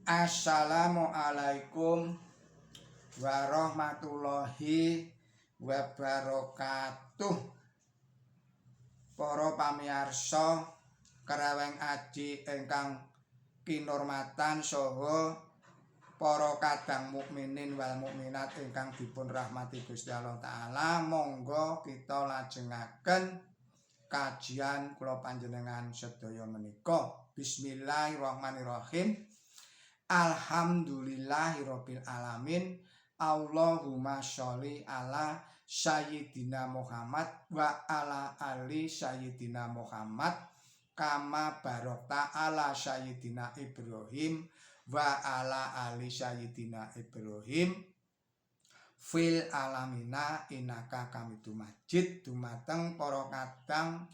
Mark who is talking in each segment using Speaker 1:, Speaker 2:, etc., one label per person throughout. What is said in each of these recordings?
Speaker 1: Assalamualaikum warahmatullahi wabarakatuh. Para pamirsa Kreweng Aji ingkang kinurmatan saha para kadang mukminin wal mukminat ingkang dipun rahmati Gusti Allah taala, monggo kita lajengaken kajian kula panjenengan sedaya menika. Bismillahirrahmanirrahim. Alhamdulillahirabbil alamin. Allahumma sholli ala sayyidina Muhammad wa ala ali sayyidina Muhammad kama barokta ala sayyidina Ibrahim wa ala ali sayyidina Ibrahim fil alamina innaka hamidum majid. Dumateng para kadang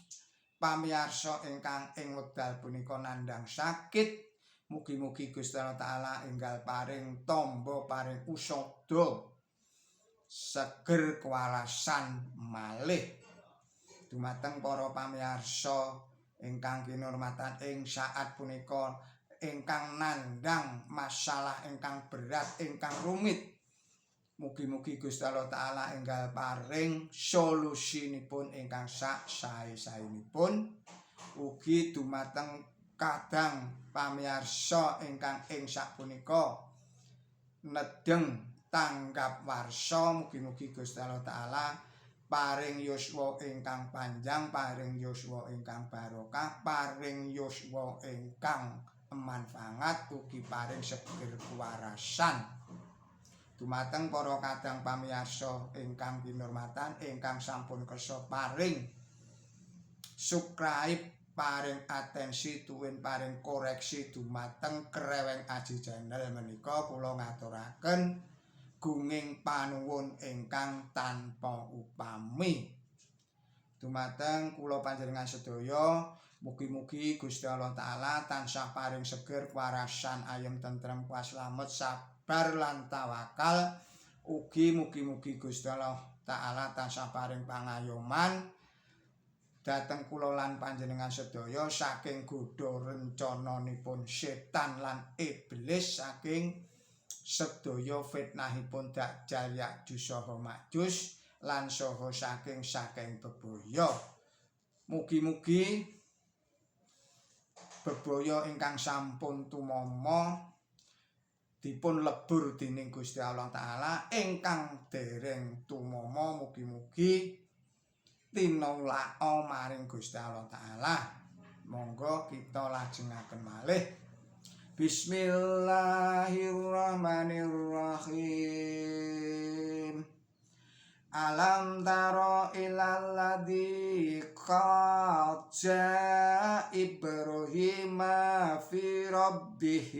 Speaker 1: pamirsa ingkang ing wekdal punika nandhang sakit, mugi-mugi Gusti Allah taala enggal paring tamba, paring usada seger kewarasan malih. Dumateng para pamirsa ingkang kinurmatan ing saat punika ingkang nandhang masalah ingkang berat, ingkang rumit, mugi-mugi Gusti Allah taala enggal paring solusinipun ingkang sak sae-saenipun. Ugi dumateng kadang pamirsa ingkang ing sapunika nedeng tanggap warsa, mugi-mugi Gusti Allah taala paring yuswa ingkang panjang, paring yuswa ingkang barokah, paring yuswa ingkang manfaat, ugi paring seger kewarasan. Dumateng para kadang pamirsa ingkang kinurmatan ingkang sampun kersa paring subscribe, paring atensi, tuwin paring koreksi dumateng Kreweng Aji channel menika, kula ngaturaken gunging panuwun ingkang tanpa upami. Dumateng kula panjenengan sedaya, mugi-mugi Gusti Allah taala tansah paring seger kewarasan, ayem tentrem kuaslamet, sabar lan tawakal. Ugi mugi-mugi Gusti Allah taala tansah paring pangayoman dhateng kula lan panjenengan sedaya saking godha rencananipun setan lan iblis, saking sedaya fitnahipun Dajjal, Ya'juj saha Ma'juj, lan saha saking bebaya. Mugi-mugi bebaya ingkang sampun tumama dipun lebur dening Gusti Allah taala, ingkang dereng tumama mugi-mugi tinulaka maring Gusti Allah taala. Monggo kita lajengaken malih. Bismillahirrahmanirrahim. Alam taro ilal ladzi qaja Ibrahim fi rabbih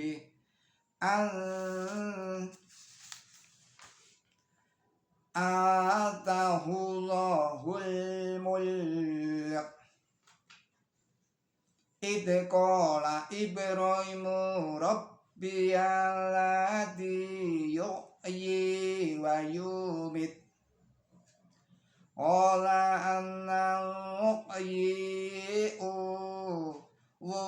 Speaker 1: atahul mulk idh qala Ibrahimu rabbiyal ladzi yuhyi wa yumit qala anna yuhyi wa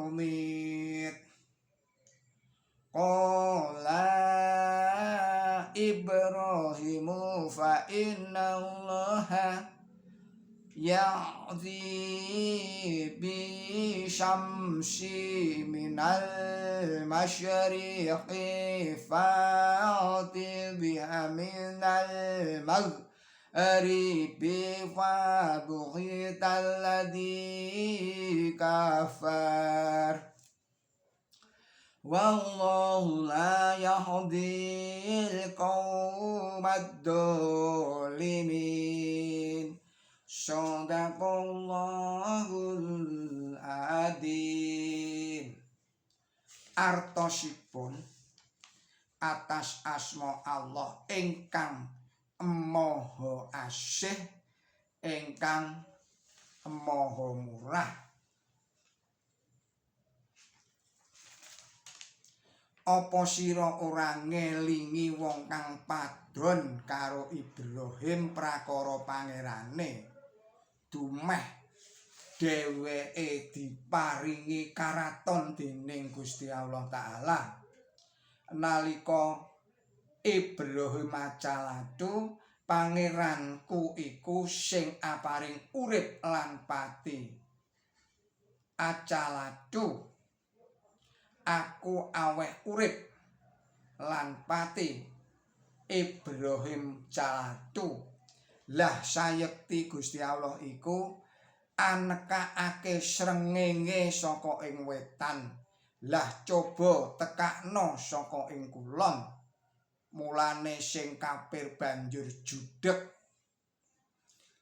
Speaker 1: umit qala Ibrahimu fa inna Allaha ya'ti bi syamsi minal masyriqi fa'ti biha minal maghribi fa buhital ladzi kafar wallahu la yahdil qawmad dhalimin. Shadaqallahul adzim. Artosipun atas asma Allah ingkang maha asih, ingkang maha murah. Apa sira ora ngelingi wong kang padon karo Ibrahim prakara pangerane dumeh dheweke diparingi karaton dening Gusti Allah taala nalika Ibrahim Acalatu pangeranku iku sing aparing urip lan pati. Acalatu aku aweh urip lan pati. Ibrahim Calatu lah sayekti Gusti Allah iku anekake srengenge saka ing wetan lah coba tekakno saka ing kulon mulane sing kafir banjur judeg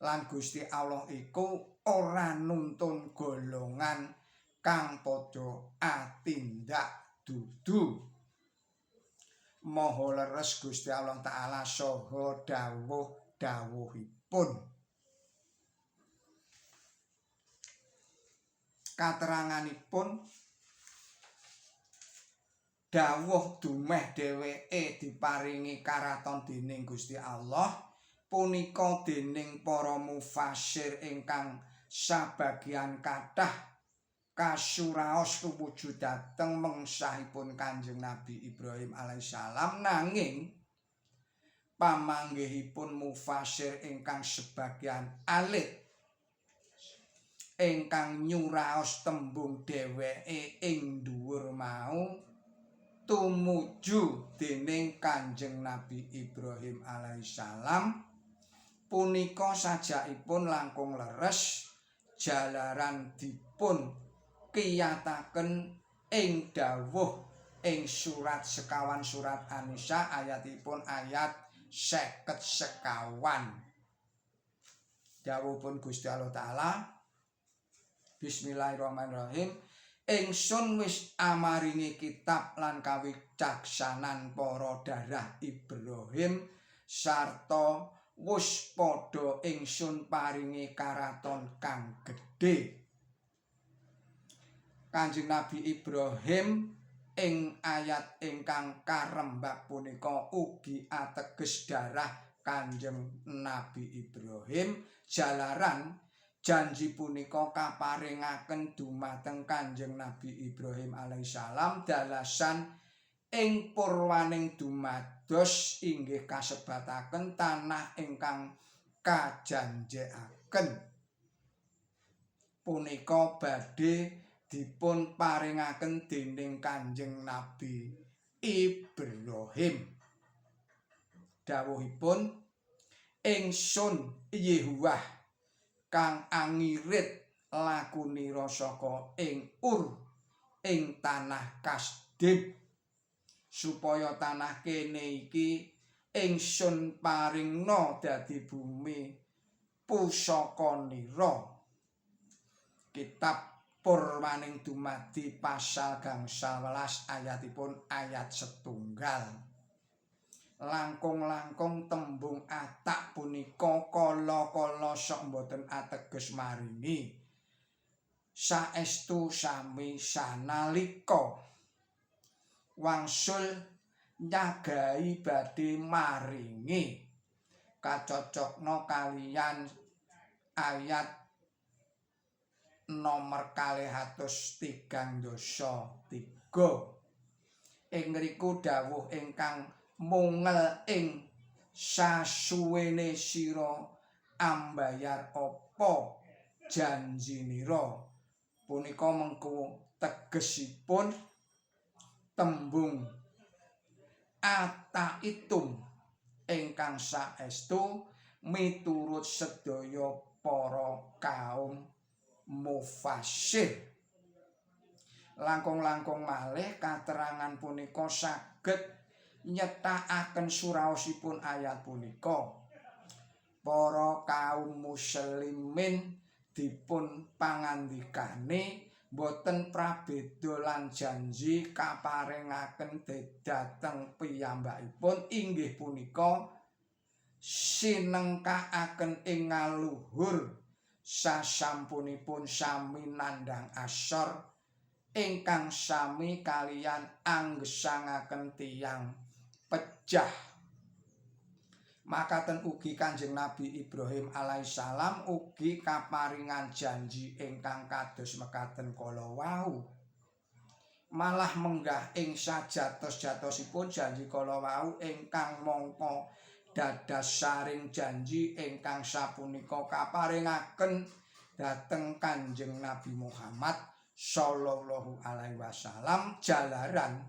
Speaker 1: lan Gusti Allah iku ora nuntun golongan kang padha atindak dudu. Maha leres Gusti Allah taala saha dawuh-dawuhipun. Kateranganipun dawuh dumeh dheweke diparingi karaton dening Gusti Allah punika dening para mufasir ingkang sabagian kathah kasuraos tumuju dhateng mengsahipun Kanjeng Nabi Ibrahim alaihissalam nanging pamanggihipun mufasir ingkang sebagian alit ingkang nyuraos tembung dheweke ing dhuwur mau tumuju dening Kanjeng Nabi Ibrahim alaihissalam punika sajakipun langkung leres jalaran dipun kiyataken ing dawuh ing surat sekawan surat An-Nisa ayatipun ayat 50 sekawan. Dawuhipun Gusti Allah taala Bismillahirrahmanirrahim. Ingsun wis amaringi kitab lan kawicaksanan para darah Ibrahim sarta wis padha ingsun paringi karaton kang gedhe. Kanjeng Nabi Ibrahim ing ayat ingkang karembak punika ugi ateges darah Kanjeng Nabi Ibrahim jalaran janji punika kaparingaken dumateng Kanjeng Nabi Ibrahim alaihissalam dalasan ing purwaning dumados inggih kasebataken tanah ingkang kajanjekaken punika badhe dipun paringaken dening Kanjeng Nabi Ibrahim. Dawuhipun ingsun Yehuwah kang angirit lakunira saka ing Ur ing tanah Kasdim supaya tanah kene iki ingsun paringna dadi bumi pusakanira. Kitab Purwaning dumadi pasal gangsal welas ayatipun ayat 1. Langkung-langkung tembung atak punika kala-kala sok boten ateges maringi saestu sami sanalika wangsul nyagahi badhe maringi kacocokna kaliyan ayat nomor 233. Ing ngriku dawuh ingkang mungel ing sasuwene sira ambayar apa janjinira punika mengko tegesipun tembung ataitum ingkang saestu miturut sedaya para kaum mufasir. Langkung-langkung malih katerangan punika saged nyetakaken suraosipun ayat punika. Para kaum muslimin dipun pangandikane boten prabéda lan janji kaparingaken dhateng piyambakipun inggih punika sinengkakaken ing ngaluhur sasampunipun sami nandhang asor ingkang sami kaliyan anggesangaken tiyang pejah Makaten ugi Kanjeng Nabi Ibrahim alaihissalam ugi kaparingan janji ingkang kados mekaten kala wau. Malah menggah ing sajatos-jatosipun janji kala wau ingkang mangka dados saring janji ingkang sapunika kaparingaken dhateng Kanjeng Nabi Muhammad sallallahu alaihi wasallam jalaran